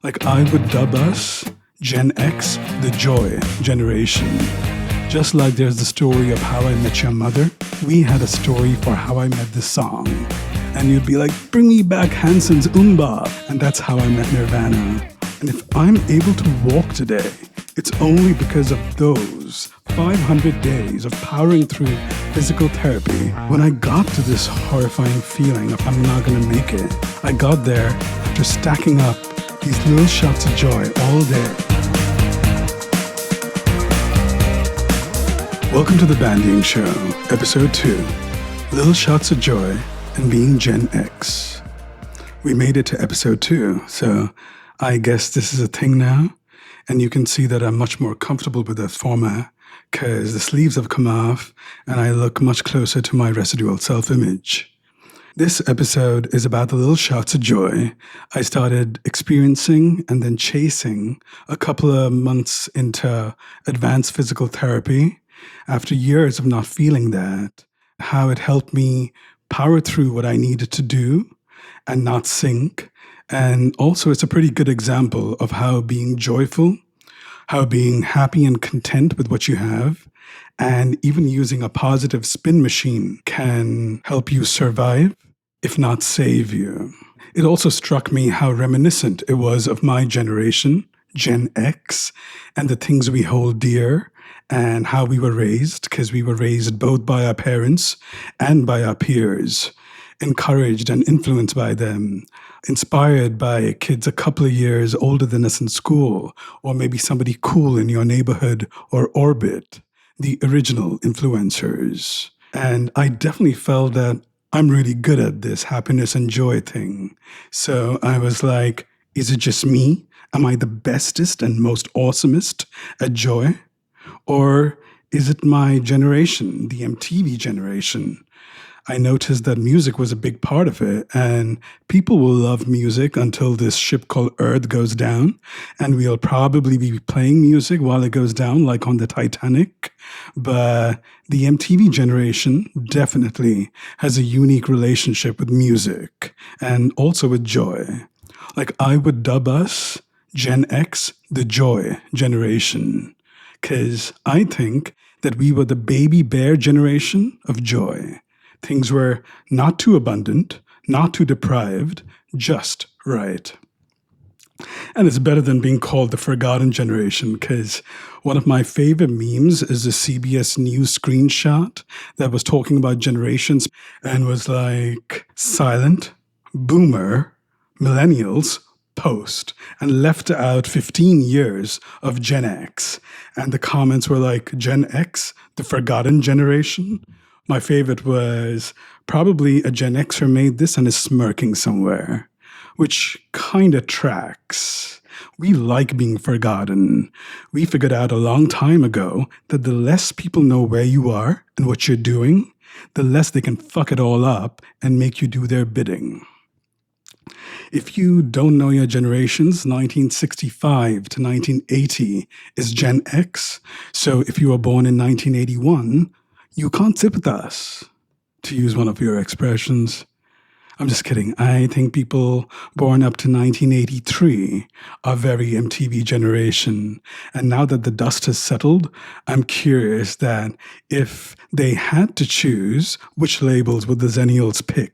Like I would dub us Gen X, the joy generation. Just like there's the story of How I Met Your Mother, we had a story for How I Met This Song. And you'd be like, bring me back Hanson's Umba. And that's how I met Nirvana. And if I'm able to walk today, it's only because of those 500 days of powering through physical therapy. When I got to this horrifying feeling of I'm not going to make it, I got there after stacking up these little shots of joy all day. Welcome to the Bandying Show, Episode 2, Little Shots of Joy and Being Gen X. We made it to Episode 2, so I guess this is a thing now. And you can see that I'm much more comfortable with that format because the sleeves have come off and I look much closer to my residual self-image. This episode is about the little shots of joy I started experiencing and then chasing a couple of months into advanced physical therapy after years of not feeling that, how it helped me power through what I needed to do and not sink. And also it's a pretty good example of how being joyful, how being happy and content with what you have, and even using a positive spin machine can help you survive, if not save you. It also struck me how reminiscent it was of my generation, Gen X, and the things we hold dear and how we were raised, because we were raised both by our parents and by our peers, encouraged and influenced by them, inspired by kids a couple of years older than us in school, or maybe somebody cool in your neighborhood or orbit, the original influencers. And I definitely felt that I'm really good at this happiness and joy thing. So I was like, is it just me? Am I the bestest and most awesomest at joy? Or is it my generation, the MTV generation? I noticed that music was a big part of it, and people will love music until this ship called Earth goes down, and we'll probably be playing music while it goes down, like on the Titanic. But the MTV generation definitely has a unique relationship with music and also with joy. Like I would dub us Gen X, the joy generation, because I think that we were the baby bear generation of joy. Things were not too abundant, not too deprived, just right. And it's better than being called the forgotten generation, because one of my favorite memes is a CBS News screenshot that was talking about generations and was like, silent, boomer, millennials, post, and left out 15 years of Gen X. And the comments were like, Gen X, the forgotten generation? My favorite was probably a Gen Xer made this and is smirking somewhere, which kind of tracks. We like being forgotten. We figured out a long time ago that the less people know where you are and what you're doing, the less they can fuck it all up and make you do their bidding. If you don't know your generations, 1965 to 1980 is Gen X. So if you were born in 1981, you can't sit with us, to use one of your expressions. I'm just kidding. I think people born up to 1983 are very MTV generation. And now that the dust has settled, I'm curious that if they had to choose, which labels would the Zennials pick?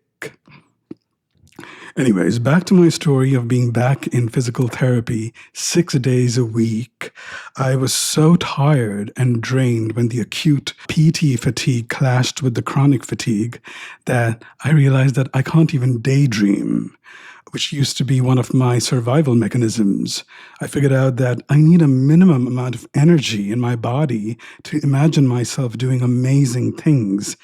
Anyways, back to my story of being back in physical therapy 6 days a week. I was so tired and drained when the acute PT fatigue clashed with the chronic fatigue that I realized that I can't even daydream, which used to be one of my survival mechanisms. I figured out that I need a minimum amount of energy in my body to imagine myself doing amazing things.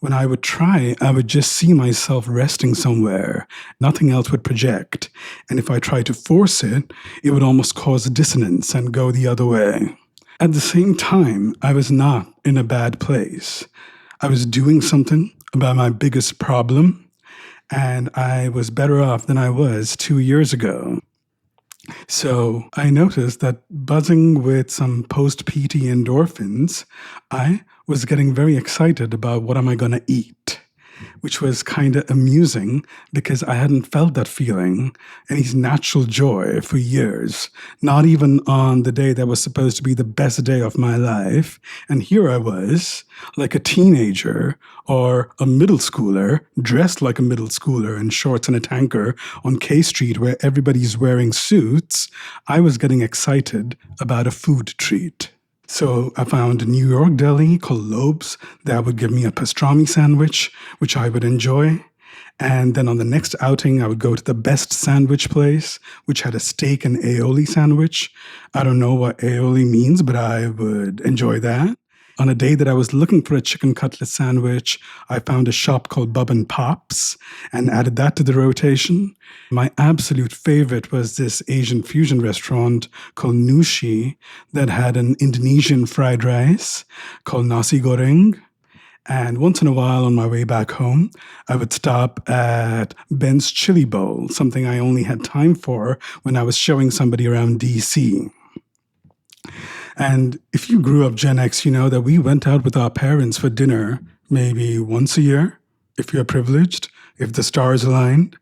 When I would try, I would just see myself resting somewhere. Nothing else would project. And if I tried to force it, it would almost cause dissonance and go the other way. At the same time, I was not in a bad place. I was doing something about my biggest problem, and I was better off than I was 2 years ago. So I noticed that buzzing with some post-PT endorphins, I was getting very excited about what am I going to eat. which was kind of amusing because I hadn't felt that feeling, any natural joy for years, not even on the day that was supposed to be the best day of my life. And here I was, like a teenager or a middle schooler, dressed like a middle schooler in shorts and a tanker on K Street where everybody's wearing suits. I was getting excited about a food treat. So I found a New York deli called Loeb's that would give me a pastrami sandwich, which I would enjoy. And then on the next outing, I would go to the best sandwich place, which had a steak and aioli sandwich. I don't know what aioli means, but I would enjoy that. On a day that I was looking for a chicken cutlet sandwich, I found a shop called Bub and Pops and added that to the rotation. My absolute favorite was this Asian fusion restaurant called Nushi that had an Indonesian fried rice called nasi goreng. And once in a while on my way back home, I would stop at Ben's Chili Bowl, something I only had time for when I was showing somebody around DC. And if you grew up Gen X, you know that we went out with our parents for dinner maybe once a year, if you're privileged, if the stars aligned.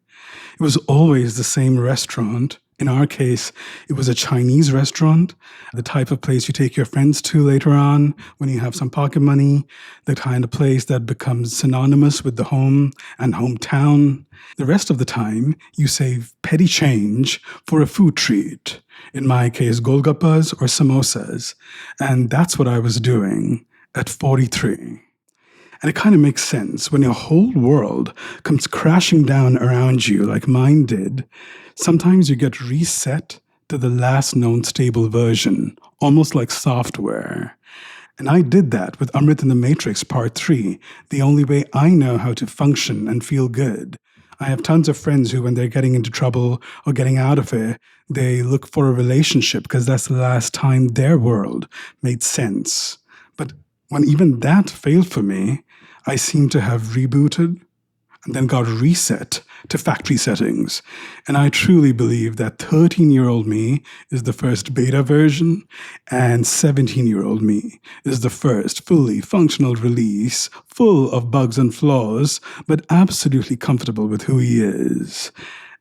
It was always the same restaurant. In our case, it was a Chinese restaurant, the type of place you take your friends to later on when you have some pocket money, the kind of place that becomes synonymous with the home and hometown. The rest of the time, you save petty change for a food treat. In my case, golgappas or samosas. And that's what I was doing at 43. And it kind of makes sense when your whole world comes crashing down around you like mine did. Sometimes you get reset to the last known stable version, almost like software. And I did that with Amrit and the Matrix Part 3, the only way I know how to function and feel good. I have tons of friends who, when they're getting into trouble or getting out of it, they look for a relationship because that's the last time their world made sense. But when even that failed for me, I seem to have rebooted and then got reset to factory settings. And I truly believe that 13-year-old me is the first beta version and 17-year-old me is the first fully functional release, full of bugs and flaws, but absolutely comfortable with who he is.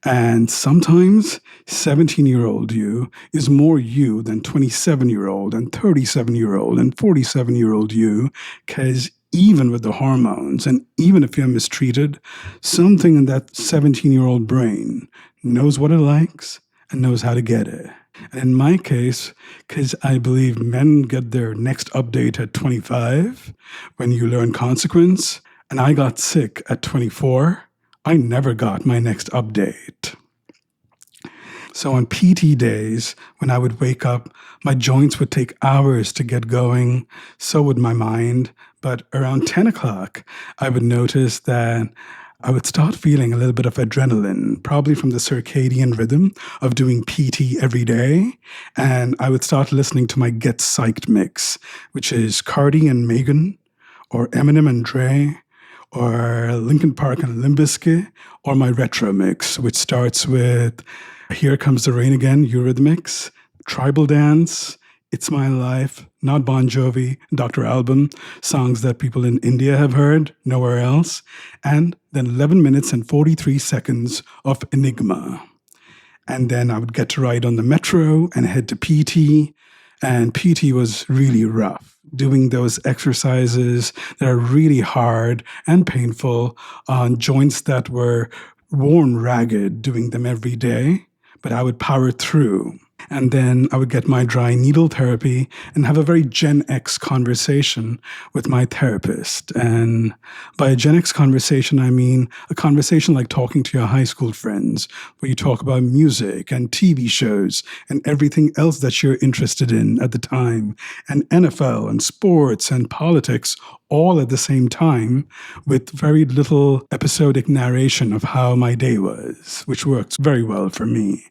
And sometimes 17-year-old you is more you than 27-year-old and 37-year-old and 47-year-old you, because even with the hormones and even if you're mistreated, something in that 17-year-old brain knows what it likes and knows how to get it. And in my case, because I believe men get their next update at 25 when you learn consequence, and I got sick at 24, I never got my next update. So on PT days, when I would wake up, my joints would take hours to get going. So would my mind. But around 10 o'clock, I would notice that I would start feeling a little bit of adrenaline, probably from the circadian rhythm of doing PT every day. And I would start listening to my Get Psyched mix, which is Cardi and Megan, or Eminem and Dre, or Linkin Park and Limp Bizkit, or my retro mix, which starts with Here Comes the Rain Again, Eurythmics, Tribal Dance, It's My Life, Not Bon Jovi, Dr. Album, songs that people in India have heard, nowhere else, and then 11 minutes and 43 seconds of Enigma. And then I would get to ride on the metro and head to PT, and PT was really rough. Doing those exercises that are really hard and painful on joints that were worn ragged, doing them every day, but I would power through. And then I would get my dry needle therapy and have a very Gen X conversation with my therapist. And by a Gen X conversation, I mean a conversation like talking to your high school friends, where you talk about music and TV shows and everything else that you're interested in at the time, and NFL and sports and politics all at the same time, with very little episodic narration of how my day was, which works very well for me.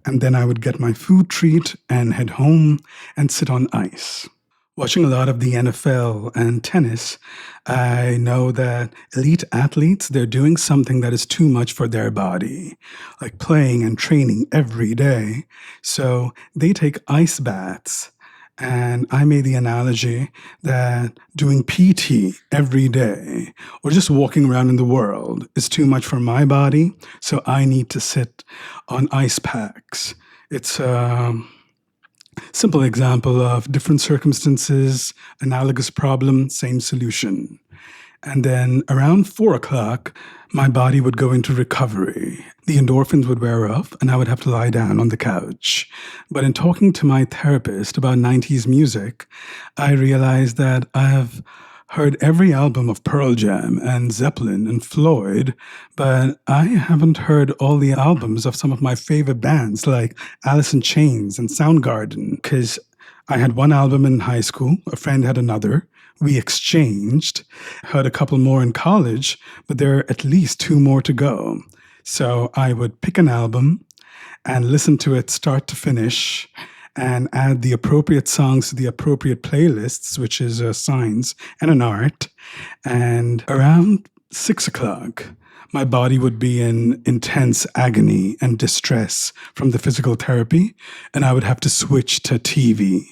And then I would get my food treat and head home and sit on ice. Watching a lot of the NFL and tennis, I know that elite athletes, they're doing something that is too much for their body, like playing and training every day. So they take ice baths And I made the analogy that doing PT every day or just walking around in the world is too much for my body. So I need to sit on ice packs. It's a simple example of different circumstances, analogous problem, same solution. And then around 4 o'clock, my body would go into recovery. The endorphins would wear off, and I would have to lie down on the couch. But in talking to my therapist about 90s music, I realized that I have heard every album of Pearl Jam and Zeppelin and Floyd, but I haven't heard all the albums of some of my favorite bands like Alice in Chains and Soundgarden, because I had one album in high school, a friend had another. We exchanged, heard a couple more in college, but there are at least 2 more to go. So I would pick an album and listen to it start to finish and add the appropriate songs to the appropriate playlists, which is a science and an art. And around 6 o'clock, my body would be in intense agony and distress from the physical therapy, and I would have to switch to TV,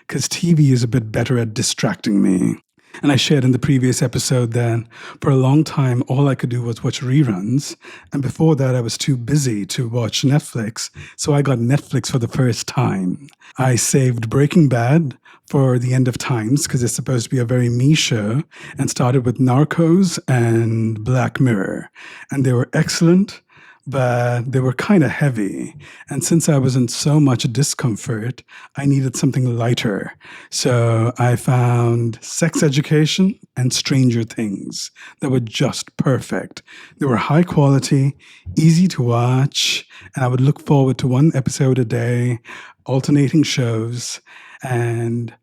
because TV is a bit better at distracting me. And I shared in the previous episode that for a long time, all I could do was watch reruns. And before that, I was too busy to watch Netflix. So I got Netflix for the first time. I saved Breaking Bad for the end of times because it's supposed to be a very me show, and started with Narcos and Black Mirror. And they were excellent, but they were kind of heavy. And since I was in so much discomfort, I needed something lighter. So I found Sex Education and Stranger Things that were just perfect. They were high quality, easy to watch, and I would look forward to one episode a day, alternating shows. And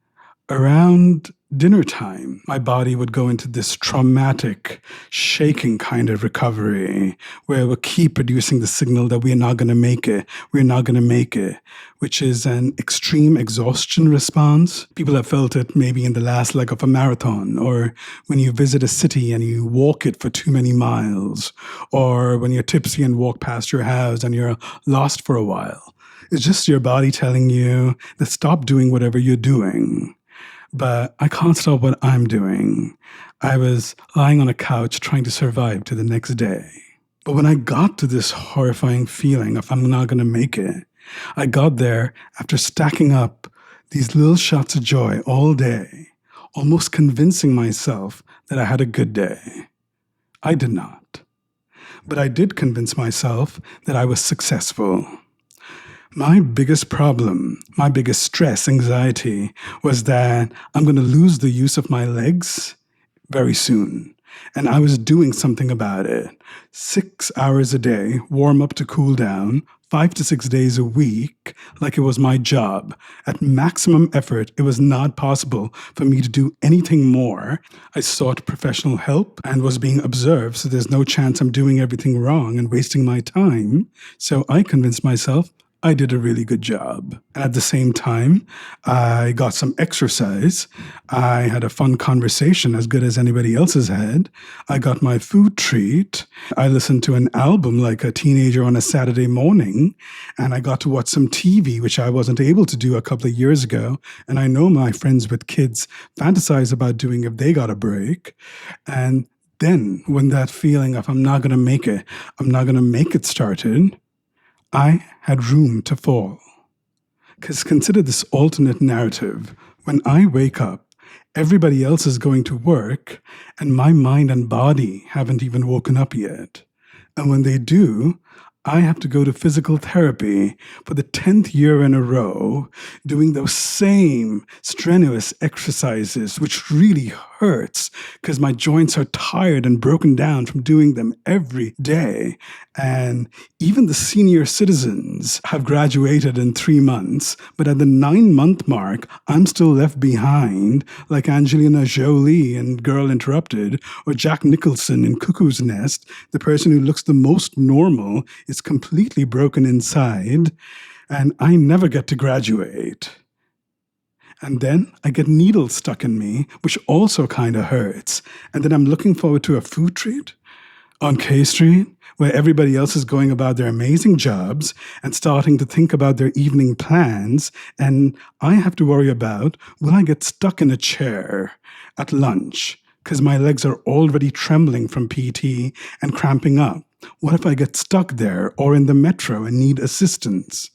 around dinner time, my body would go into this traumatic, shaking kind of recovery where it would keep producing the signal that we're not going to make it, which is an extreme exhaustion response. People have felt it maybe in the last leg of a marathon, or when you visit a city and you walk it for too many miles, or when you're tipsy and walk past your house and you're lost for a while. It's just your body telling you to stop doing whatever you're doing. But I can't stop what I'm doing. I was lying on a couch trying to survive to the next day. But when I got to this horrifying feeling of I'm not going to make it, I got there after stacking up these little shots of joy all day, almost convincing myself that I had a good day. I did not. But I did convince myself that I was successful. My biggest problem, my biggest stress, anxiety, was that I'm going to lose the use of my legs very soon. And I was doing something about it. 6 hours a day, warm up to cool down, 5 to 6 days a week, like it was my job. At maximum effort, it was not possible for me to do anything more. I sought professional help and was being observed, so there's no chance I'm doing everything wrong and wasting my time. So I convinced myself I did a really good job. And at the same time, I got some exercise. I had a fun conversation as good as anybody else has had. I got my food treat. I listened to an album like a teenager on a Saturday morning. And I got to watch some TV, which I wasn't able to do a couple of years ago. And I know my friends with kids fantasize about doing if they got a break. And then when that feeling of I'm not going to make it started, I had room to fall. Because consider this alternate narrative. When I wake up, everybody else is going to work, and my mind and body haven't even woken up yet. And when they do, I have to go to physical therapy for the 10th year in a row, doing those same strenuous exercises, which really hurts because my joints are tired and broken down from doing them every day. And even the senior citizens have graduated in 3 months, but at the 9-month mark, I'm still left behind, like Angelina Jolie in Girl Interrupted, or Jack Nicholson in Cuckoo's Nest. The person who looks the most normal is completely broken inside, and I never get to graduate. And then I get needles stuck in me, which also kind of hurts. And then I'm looking forward to a food treat. on K Street, where everybody else is going about their amazing jobs and starting to think about their evening plans, and I have to worry about, will I get stuck in a chair at lunch because my legs are already trembling from PT and cramping up? What if I get stuck there or in the metro and need assistance?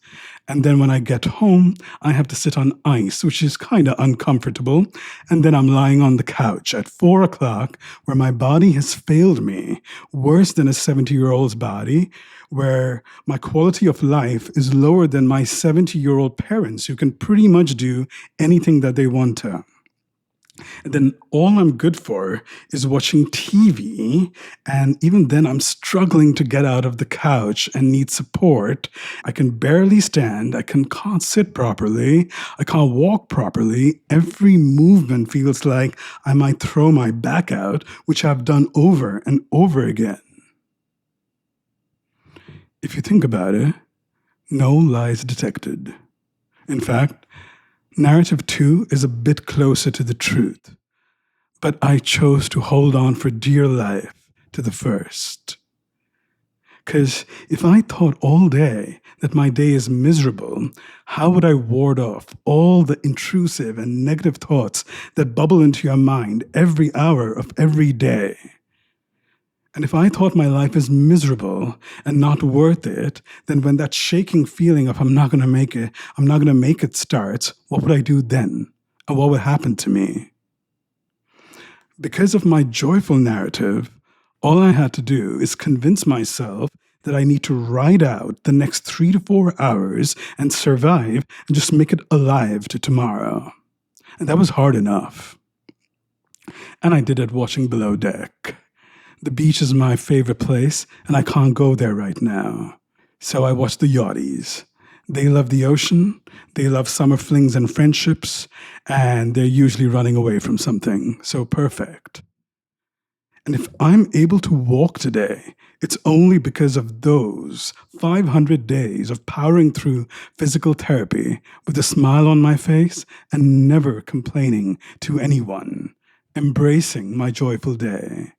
And then when I get home, I have to sit on ice, which is kind of uncomfortable. And then I'm lying on the couch at 4 o'clock where my body has failed me, worse than a 70-year-old's body, where my quality of life is lower than my 70-year-old parents who can pretty much do anything that they want to. And then all I'm good for is watching TV. And even then, I'm struggling to get out of the couch and need support. I can barely stand. I can't sit properly. I can't walk properly. Every movement feels like I might throw my back out, which I've done over and over again. If you think about it, no lies detected. In fact, narrative 2 is a bit closer to the truth, but I chose to hold on for dear life to the first. Because if I thought all day that my day is miserable, how would I ward off all the intrusive and negative thoughts that bubble into your mind every hour of every day? And if I thought my life is miserable and not worth it, then when that shaking feeling of I'm not going to make it starts, what would I do then? And what would happen to me? Because of my joyful narrative, all I had to do is convince myself that I need to ride out the next 3 to 4 hours and survive and just make it alive to tomorrow. And that was hard enough. And I did it watching Below Deck. The beach is my favorite place, and I can't go there right now. So I watch the yachties. They love the ocean, they love summer flings and friendships, and they're usually running away from something. So perfect. And if I'm able to walk today, it's only because of those 500 days of powering through physical therapy with a smile on my face and never complaining to anyone, embracing my joyful day.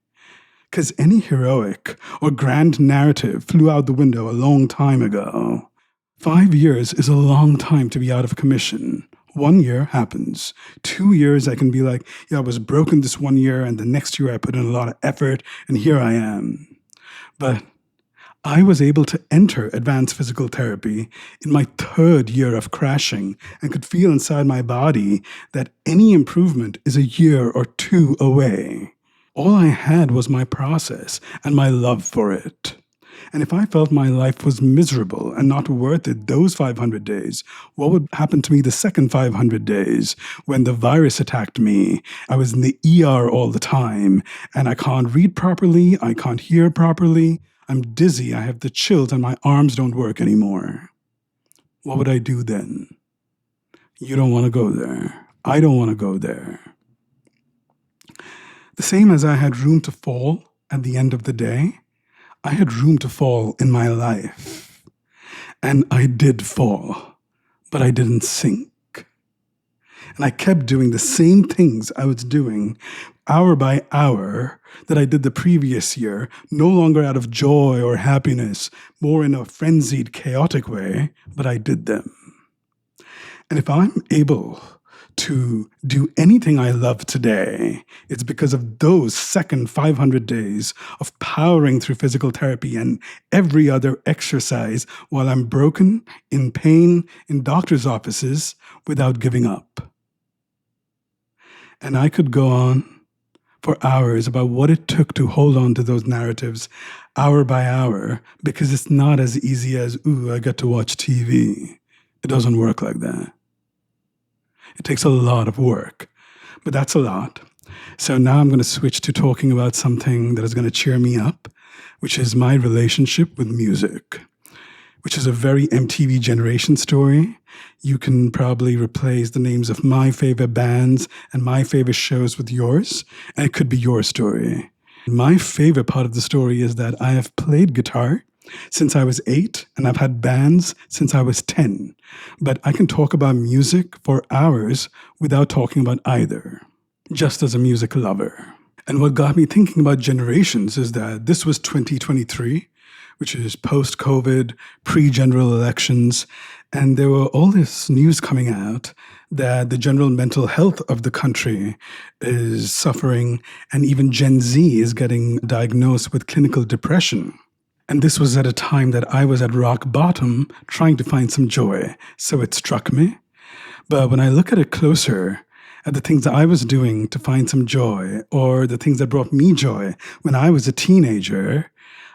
Because any heroic or grand narrative flew out the window a long time ago. 5 years is a long time to be out of commission. 1 year happens. 2 years I can be like, yeah, I was broken this 1 year and the next year I put in a lot of effort and here I am. But I was able to enter advanced physical therapy in my 3rd year of crashing and could feel inside my body that any improvement is a year or 2 away. All I had was my process and my love for it. And if I felt my life was miserable and not worth it those 500 days, what would happen to me the second 500 days when the virus attacked me? I was in the ER all the time, and I can't read properly, I can't hear properly, I'm dizzy, I have the chills, and my arms don't work anymore. What would I do then? You don't want to go there. I don't want to go there. The same as I had room to fall at the end of the day, I had room to fall in my life. And I did fall, but I didn't sink. And I kept doing the same things I was doing hour by hour that I did the previous year, no longer out of joy or happiness, more in a frenzied, chaotic way, but I did them. And if I'm able to do anything I love today, it's because of those second 500 days of powering through physical therapy and every other exercise while I'm broken, in pain, in doctor's offices, without giving up. And I could go on for hours about what it took to hold on to those narratives hour by hour, because it's not as easy as, ooh, I get to watch TV. It doesn't work like that. It takes a lot of work, but that's a lot. So now I'm going to switch to talking about something that is going to cheer me up, which is my relationship with music, which is a very MTV Generation story. You can probably replace the names of my favorite bands and my favorite shows with yours, and it could be your story. My favorite part of the story is that I have played guitar since I was 8, and I've had bands since I was 10. But I can talk about music for hours without talking about either, just as a music lover. And what got me thinking about generations is that this was 2023, which is post-COVID, pre-general elections, and there were all this news coming out that the general mental health of the country is suffering, and even Gen Z is getting diagnosed with clinical depression. And this was at a time that I was at rock bottom trying to find some joy. So it struck me. But when I look at it closer, at the things that I was doing to find some joy, or the things that brought me joy when I was a teenager,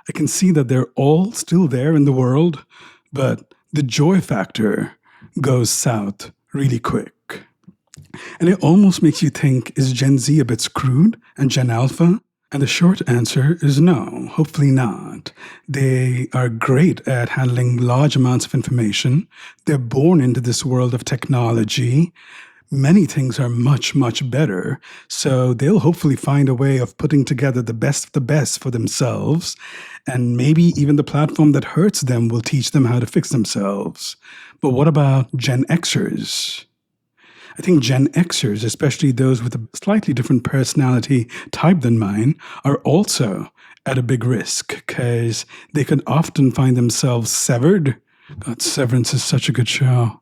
I can see that they're all still there in the world, but the joy factor goes south really quick. And it almost makes you think, is Gen Z a bit screwed and Gen Alpha? And the short answer is no, hopefully not. They are great at handling large amounts of information. They're born into this world of technology. Many things are much, much better. So they'll hopefully find a way of putting together the best of the best for themselves. And maybe even the platform that hurts them will teach them how to fix themselves. But what about Gen Xers? I think Gen Xers, especially those with a slightly different personality type than mine, are also at a big risk because they could often find themselves severed. God, Severance is such a good show.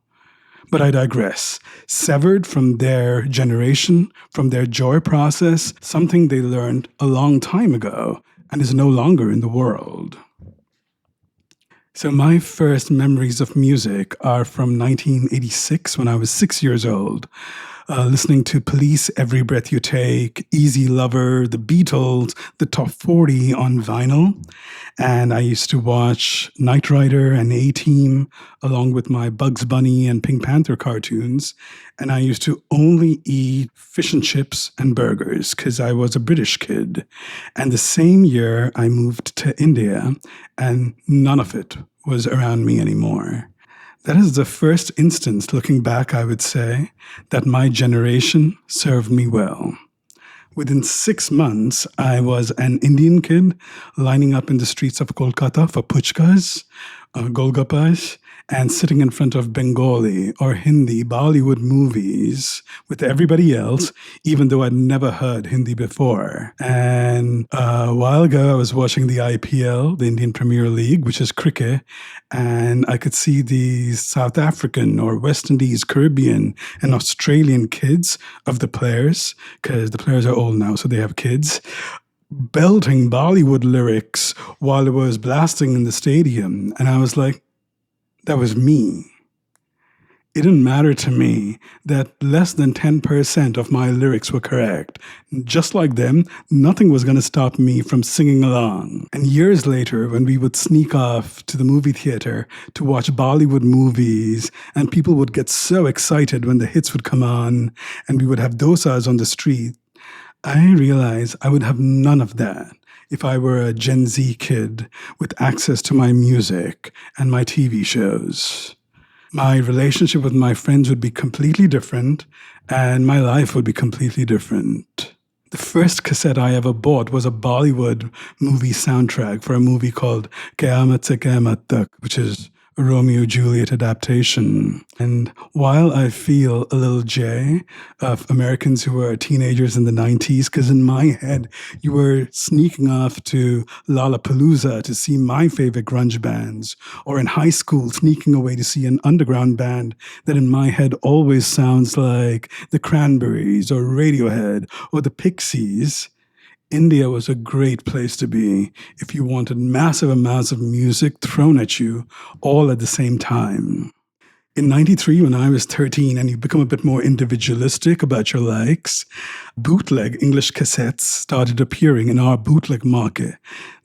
But I digress. Severed from their generation, from their joy process, something they learned a long time ago and is no longer in the world. So my first memories of music are from 1986 when I was 6 years old, listening to Police, Every Breath You Take, Easy Lover, The Beatles, the Top 40 on vinyl. And I used to watch Knight Rider and A-Team along with my Bugs Bunny and Pink Panther cartoons. And I used to only eat fish and chips and burgers because I was a British kid. And the same year I moved to India, and none of it was around me anymore. That is the first instance, looking back, I would say, that my generation served me well. Within 6 months, I was an Indian kid lining up in the streets of Kolkata for puchkas, golgappas, and sitting in front of Bengali or Hindi Bollywood movies with everybody else, even though I'd never heard Hindi before. And a while ago, I was watching the IPL, the Indian Premier League, which is cricket, and I could see these South African or West Indies, Caribbean, and Australian kids of the players, because the players are old now, so they have kids, belting Bollywood lyrics while it was blasting in the stadium. And I was like, that was me. It didn't matter to me that less than 10% of my lyrics were correct. Just like them, nothing was going to stop me from singing along. And years later, when we would sneak off to the movie theater to watch Bollywood movies, and people would get so excited when the hits would come on, and we would have dosas on the street, I realized I would have none of that if I were a Gen Z kid with access to my music and my TV shows. My relationship with my friends would be completely different, and my life would be completely different. The first cassette I ever bought was a Bollywood movie soundtrack for a movie called Qayamat Se Qayamat Tak, which is a Romeo and Juliet adaptation. And while I feel a little jay of Americans who were teenagers in the 90s, because in my head, you were sneaking off to Lollapalooza to see my favorite grunge bands, or in high school, sneaking away to see an underground band that in my head always sounds like the Cranberries or Radiohead or the Pixies. India was a great place to be if you wanted massive amounts of music thrown at you all at the same time. In 93, when I was 13 and you become a bit more individualistic about your likes, bootleg English cassettes started appearing in our bootleg market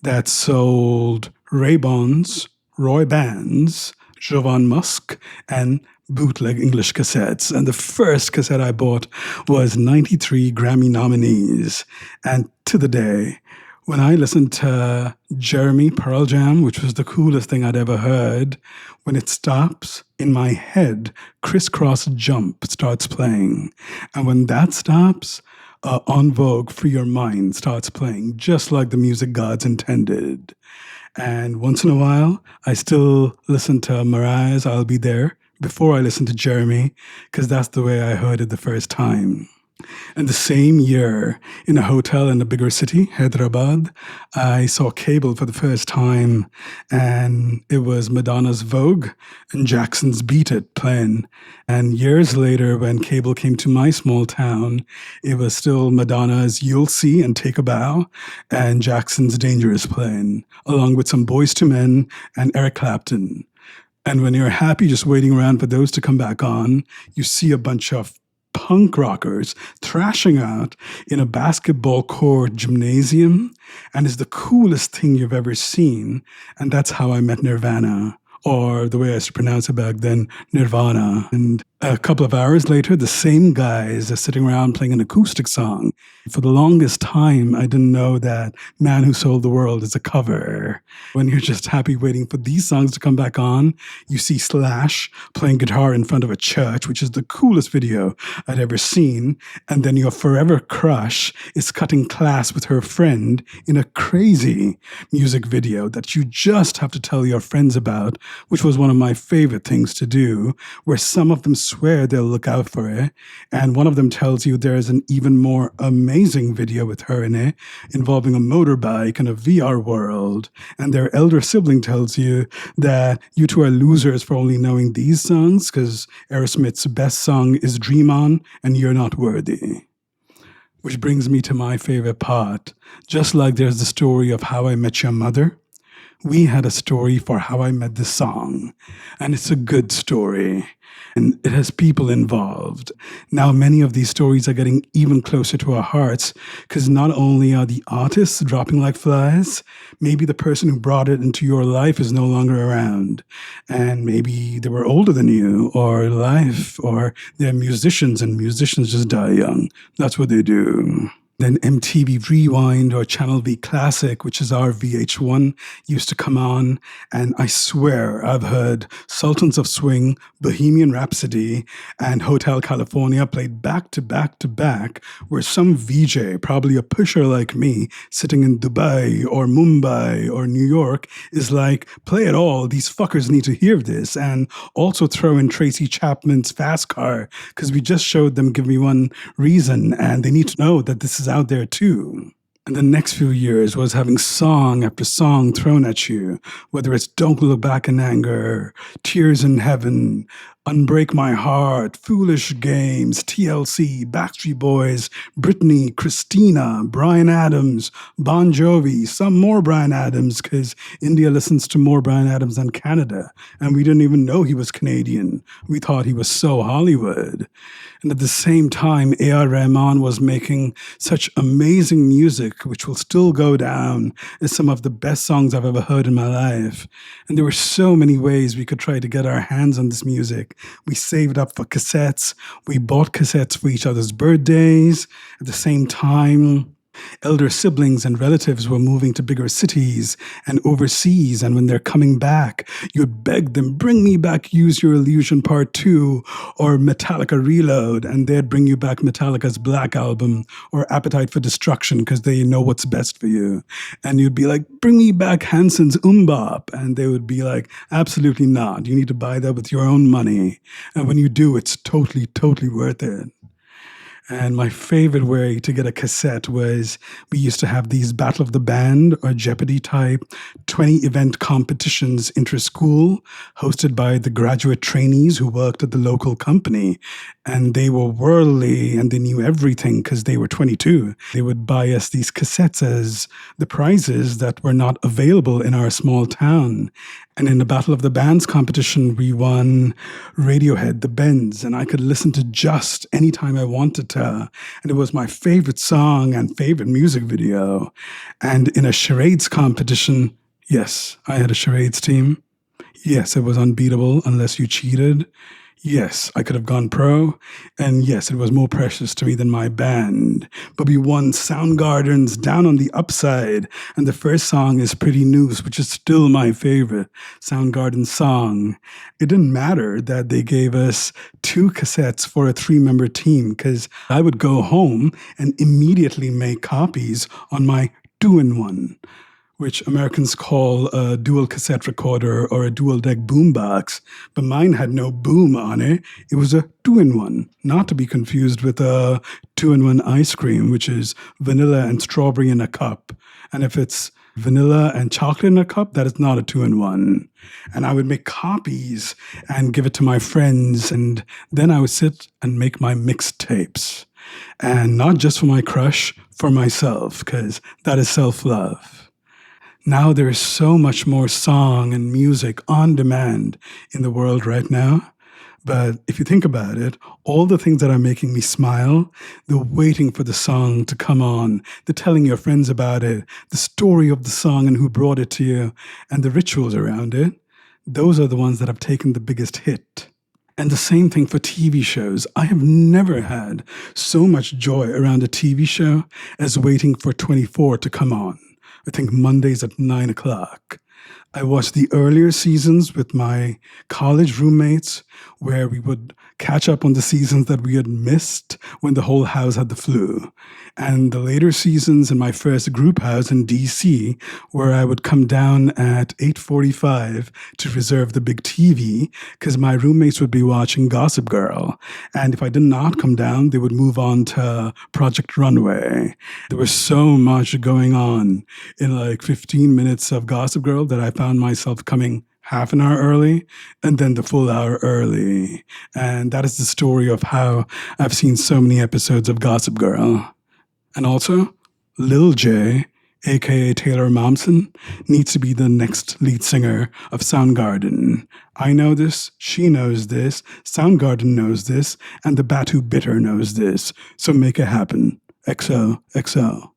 that sold Ray-Bans, Roy Bands, Jovan Musk, and bootleg English cassettes. And the first cassette I bought was 93 Grammy nominees. And to the day, when I listened to Jeremy Pearl Jam, which was the coolest thing I'd ever heard, when it stops, in my head, Crisscross Jump starts playing. And when that stops, En Vogue, Free Your Mind starts playing, just like the music gods intended. And once in a while, I still listen to Mariah's I'll Be There before I listen to Jeremy, because that's the way I heard it the first time. And the same year, in a hotel in a bigger city, Hyderabad, I saw Cable for the first time, and it was Madonna's Vogue and Jackson's Beat It playing. And years later, when Cable came to my small town, it was still Madonna's You'll See and Take a Bow and Jackson's Dangerous playing, along with some Boys to Men and Eric Clapton. And when you're happy just waiting around for those to come back on, you see a bunch of punk rockers thrashing out in a basketball court gymnasium, and it's the coolest thing you've ever seen. And that's how I met Nirvana, or the way I used to pronounce it back then, Nirvana. And a couple of hours later, the same guys are sitting around playing an acoustic song. For the longest time, I didn't know that Man Who Sold the World is a cover. When you're just happy waiting for these songs to come back on, you see Slash playing guitar in front of a church, which is the coolest video I'd ever seen. And then your forever crush is cutting class with her friend in a crazy music video that you just have to tell your friends about, which was one of my favorite things to do, where some of them swear they'll look out for it, and one of them tells you there's an even more amazing video with her in it involving a motorbike and a VR world, and their elder sibling tells you that you two are losers for only knowing these songs because Aerosmith's best song is Dream On and You're Not Worthy. Which brings me to my favorite part. Just like there's the story of How I Met Your Mother, we had a story for How I Met This Song, and it's a good story, and it has people involved. Now, many of these stories are getting even closer to our hearts, because not only are the artists dropping like flies, maybe the person who brought it into your life is no longer around, and maybe they were older than you, or life, or they're musicians, and musicians just die young. That's what they do. Then MTV Rewind or Channel V Classic, which is our VH1, used to come on. And I swear I've heard Sultans of Swing, Bohemian Rhapsody, and Hotel California played back to back to back, where some VJ, probably a pusher like me, sitting in Dubai or Mumbai or New York, is like, play it all. These fuckers need to hear this. And also throw in Tracy Chapman's Fast Car, because we just showed them Give Me One Reason, and they need to know that this is out there too. And the next few years was having song after song thrown at you, whether it's Don't Look Back in Anger, Tears in Heaven, Unbreak My Heart, Foolish Games, TLC, Backstreet Boys, Britney, Christina, Bryan Adams, Bon Jovi, some more Bryan Adams, because India listens to more Bryan Adams than Canada. And we didn't even know he was Canadian. We thought he was so Hollywood. And at the same time, A.R. Rahman was making such amazing music, which will still go down as some of the best songs I've ever heard in my life. And there were so many ways we could try to get our hands on this music. We saved up for cassettes. We bought cassettes for each other's birthdays. At the same time, elder siblings and relatives were moving to bigger cities and overseas, and when they're coming back, you'd beg them, bring me back Use Your Illusion Part 2 or Metallica Reload, and they'd bring you back Metallica's Black Album or Appetite for Destruction because they know what's best for you. And you'd be like, bring me back Hanson's Bop, and they would be like, absolutely not. You need to buy that with your own money. And when you do, it's totally, totally worth it. And my favorite way to get a cassette was we used to have these Battle of the Band or Jeopardy type 20-event competitions inter-school hosted by the graduate trainees who worked at the local company. And they were worldly and they knew everything because they were 22. They would buy us these cassettes as the prizes that were not available in our small town. And in the Battle of the Bands competition, we won Radiohead, The Bends, and I could listen to Just anytime I wanted to. And it was my favorite song and favorite music video. And in a charades competition, yes, I had a charades team. Yes, it was unbeatable unless you cheated. Yes, I could have gone pro, and yes, it was more precious to me than my band. But we won Soundgarden's Down on the Upside, and the first song is Pretty Noose, which is still my favorite Soundgarden song. It didn't matter that they gave us 2 cassettes for a 3-member team, because I would go home and immediately make copies on my 2-in-1. which Americans call a dual cassette recorder or a dual deck boombox, but mine had no boom on it. It was a 2-in-1, not to be confused with a 2-in-1 ice cream, which is vanilla and strawberry in a cup. And if it's vanilla and chocolate in a cup, that is not a 2-in-1. And I would make copies and give it to my friends, and then I would sit and make my mixtapes. And not just for my crush, for myself, because that is self-love. Now there is so much more song and music on demand in the world right now. But if you think about it, all the things that are making me smile, the waiting for the song to come on, the telling your friends about it, the story of the song and who brought it to you, and the rituals around it, those are the ones that have taken the biggest hit. And the same thing for TV shows. I have never had so much joy around a TV show as waiting for 24 to come on. I think Mondays at 9 o'clock. I watched the earlier seasons with my college roommates where we would catch up on the seasons that we had missed when the whole house had the flu. And the later seasons in my first group house in DC, where I would come down at 8:45 to reserve the big TV because my roommates would be watching Gossip Girl. And if I did not come down, they would move on to Project Runway. There was so much going on in like 15 minutes of Gossip Girl that I found myself coming half an hour early and then the full hour early. And that is the story of how I've seen so many episodes of Gossip Girl. And also, Lil J, aka Taylor Momsen, needs to be the next lead singer of Soundgarden. I know this, she knows this, Soundgarden knows this, and the Batu Bitter knows this. So make it happen. XOXO.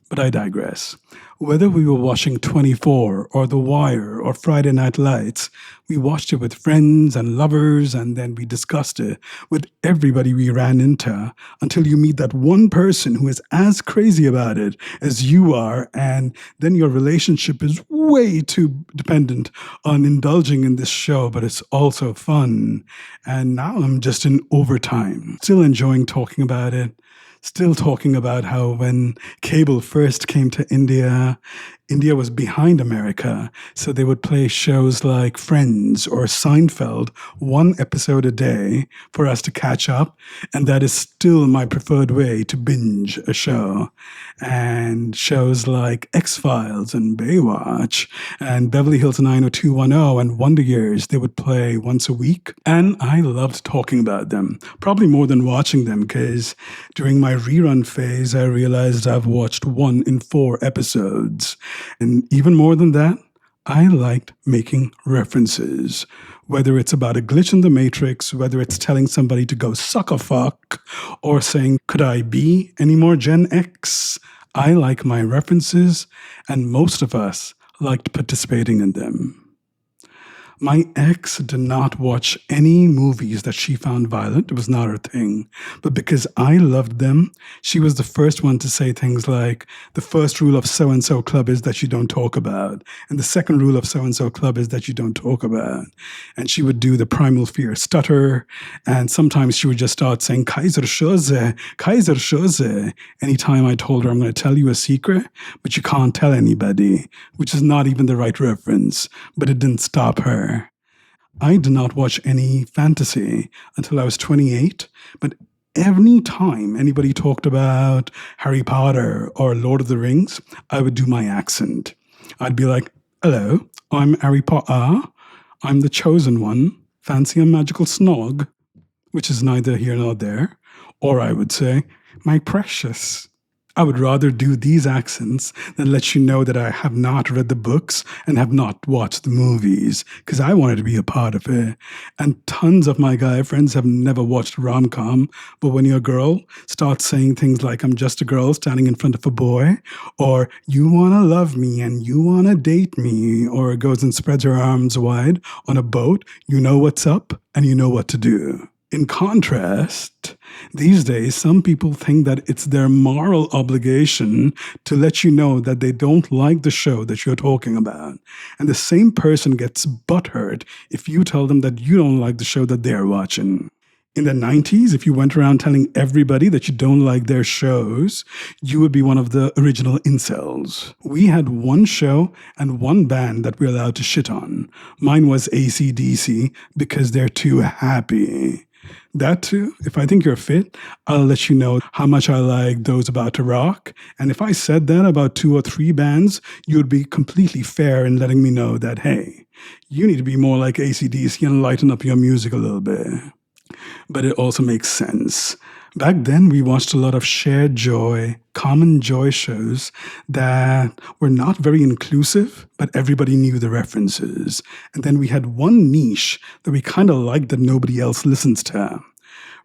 But I digress. Whether we were watching 24 or The Wire or Friday Night Lights, we watched it with friends and lovers, and then we discussed it with everybody we ran into until you meet that one person who is as crazy about it as you are, and then your relationship is way too dependent on indulging in this show, but it's also fun. And now I'm just in overtime, still enjoying talking about it. Still talking about how when cable first came to India, India was behind America. So they would play shows like Friends or Seinfeld, one episode a day for us to catch up. And that is still my preferred way to binge a show. And shows like X-Files and Baywatch and Beverly Hills 90210 and Wonder Years, they would play once a week. And I loved talking about them, probably more than watching them, because during my rerun phase, I realized I've watched 1 in 4 episodes. And even more than that, I liked making references. Whether it's about a glitch in the matrix, whether it's telling somebody to go suck a fuck, or saying, could I be any more Gen X? I like my references, and most of us liked participating in them. My ex did not watch any movies that she found violent. It was not her thing. But because I loved them, she was the first one to say things like, the first rule of so-and-so club is that you don't talk about. And the second rule of so-and-so club is that you don't talk about. And she would do the primal fear stutter. And sometimes she would just start saying, Kaiser Chose. Anytime I told her, I'm going to tell you a secret, but you can't tell anybody, which is not even the right reference. But it didn't stop her. I did not watch any fantasy until I was 28, but any time anybody talked about Harry Potter or Lord of the Rings, I would do my accent. I'd be like, hello, I'm Harry Potter. I'm the chosen one. Fancy a magical snog, which is neither here nor there. Or I would say, my precious. I would rather do these accents than let you know that I have not read the books and have not watched the movies, because I wanted to be a part of it. And tons of my guy friends have never watched rom-com, but when your girl starts saying things like, I'm just a girl standing in front of a boy, or you want to love me and you want to date me, or goes and spreads her arms wide on a boat, you know what's up and you know what to do. In contrast, these days, some people think that it's their moral obligation to let you know that they don't like the show that you're talking about. And the same person gets butthurt if you tell them that you don't like the show that they're watching. In the 90s, if you went around telling everybody that you don't like their shows, you would be one of the original incels. We had one show and one band that we're allowed to shit on. Mine was AC/DC because they're too happy. That too, if I think you're fit, I'll let you know how much I like Those About to Rock. And if I said that about 2 or 3 bands, you'd be completely fair in letting me know that, hey, you need to be more like AC/DC and lighten up your music a little bit. But it also makes sense. Back then, we watched a lot of shared joy, common joy shows that were not very inclusive, but everybody knew the references. And then we had one niche that we kind of liked that nobody else listens to.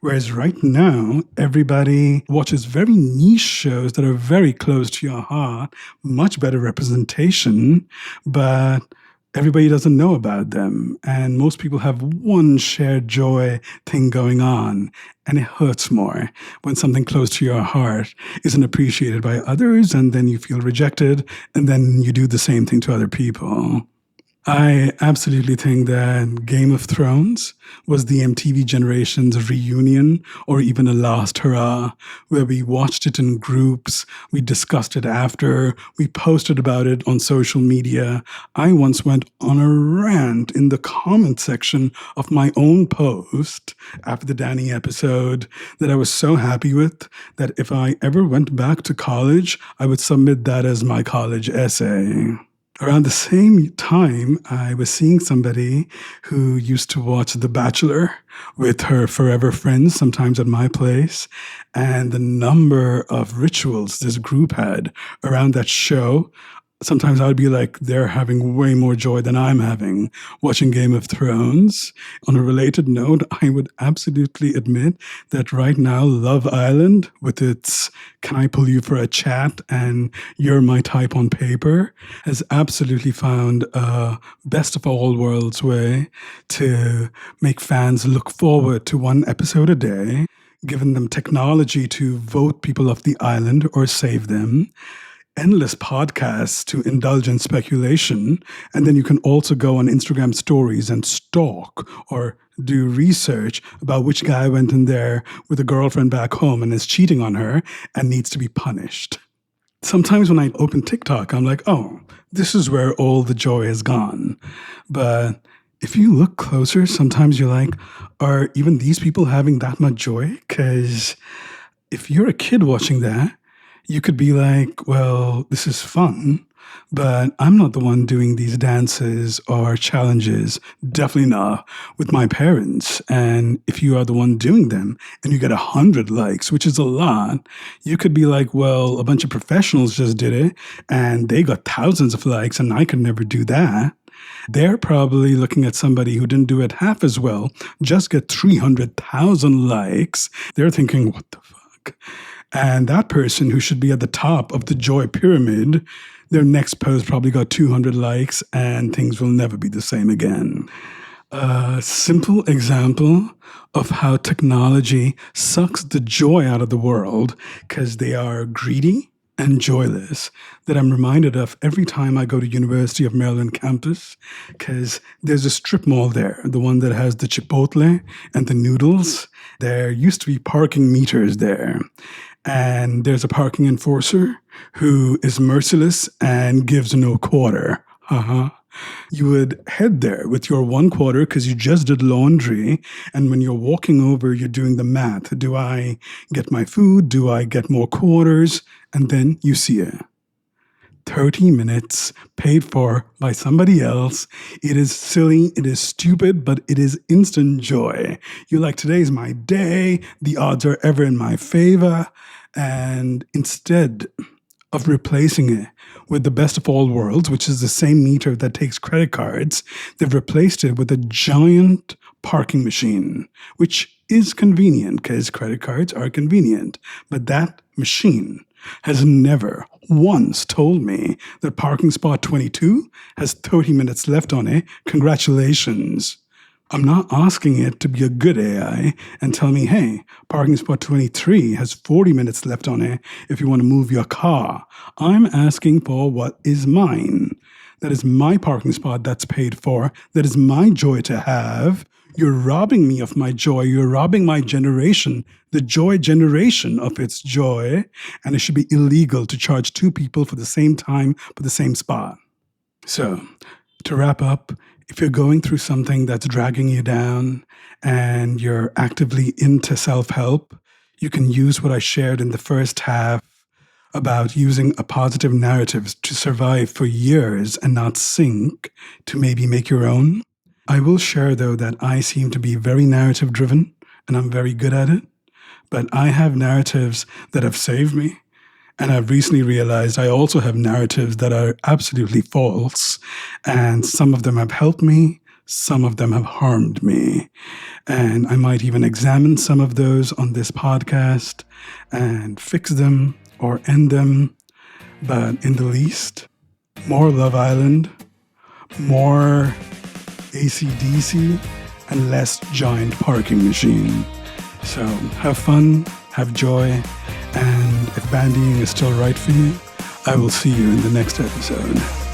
Whereas right now, everybody watches very niche shows that are very close to your heart, much better representation, but everybody doesn't know about them. And most people have one shared joy thing going on. And it hurts more when something close to your heart isn't appreciated by others, and then you feel rejected, and then you do the same thing to other people. I absolutely think that Game of Thrones was the MTV Generation's reunion, or even a last hurrah, where we watched it in groups, we discussed it after, we posted about it on social media. I once went on a rant in the comment section of my own post after the Danny episode that I was so happy with that if I ever went back to college, I would submit that as my college essay. Around the same time, I was seeing somebody who used to watch The Bachelor with her forever friends, sometimes at my place, and the number of rituals this group had around that show. Sometimes I would be like, they're having way more joy than I'm having watching Game of Thrones. On a related note, I would absolutely admit that right now, Love Island, with its can I pull you for a chat and you're my type on paper, has absolutely found a best of all worlds way to make fans look forward to one episode a day, giving them technology to vote people off the island or save them, endless podcasts to indulge in speculation, and then you can also go on Instagram stories and stalk or do research about which guy went in there with a girlfriend back home and is cheating on her and needs to be punished. Sometimes when I open TikTok, I'm like, oh, this is where all the joy is gone. But if you look closer, sometimes you're like, are even these people having that much joy? Because if you're a kid watching that, you could be like, well, this is fun, but I'm not the one doing these dances or challenges, definitely not with my parents. And if you are the one doing them and you get 100 likes, which is a lot, you could be like, well, a bunch of professionals just did it and they got thousands of likes and I could never do that. They're probably looking at somebody who didn't do it half as well, just get 300,000 likes. They're thinking, what the fuck? And that person who should be at the top of the joy pyramid, their next post probably got 200 likes and things will never be the same again. A simple example of how technology sucks the joy out of the world because they are greedy and joyless that I'm reminded of every time I go to University of Maryland campus, because there's a strip mall there, the one that has the Chipotle and the noodles. There used to be parking meters there. And there's a parking enforcer who is merciless and gives no quarter. You would head there with your 1 quarter because you just did laundry. And when you're walking over, you're doing the math. Do I get my food? Do I get more quarters? And then you see it. 30 minutes paid for by somebody else. It is silly, it is stupid, but it is instant joy. You're like, today's my day. The odds are ever in my favor. And instead of replacing it with the best of all worlds, which is the same meter that takes credit cards, they've replaced it with a giant parking machine, which is convenient because credit cards are convenient. But that machine has never once told me that parking spot 22 has 30 minutes left on it. Congratulations. I'm not asking it to be a good AI and tell me, hey, parking spot 23 has 40 minutes left on it if you want to move your car. I'm asking for what is mine. That is my parking spot that's paid for. That is my joy to have. You're robbing me of my joy. You're robbing my generation, the joy generation, of its joy. And it should be illegal to charge two people for the same time for the same spot. So, to wrap up, if you're going through something that's dragging you down and you're actively into self-help, you can use what I shared in the first half about using a positive narrative to survive for years and not sink, to maybe make your own. I will share, though, that I seem to be very narrative driven and I'm very good at it, but I have narratives that have saved me. And I've recently realized I also have narratives that are absolutely false. And some of them have helped me, some of them have harmed me. And I might even examine some of those on this podcast and fix them or end them. But in the least, more Love Island, more AC/DC, and less giant parking machine. So have fun, have joy, and if bandying is still right for you, I will see you in the next episode.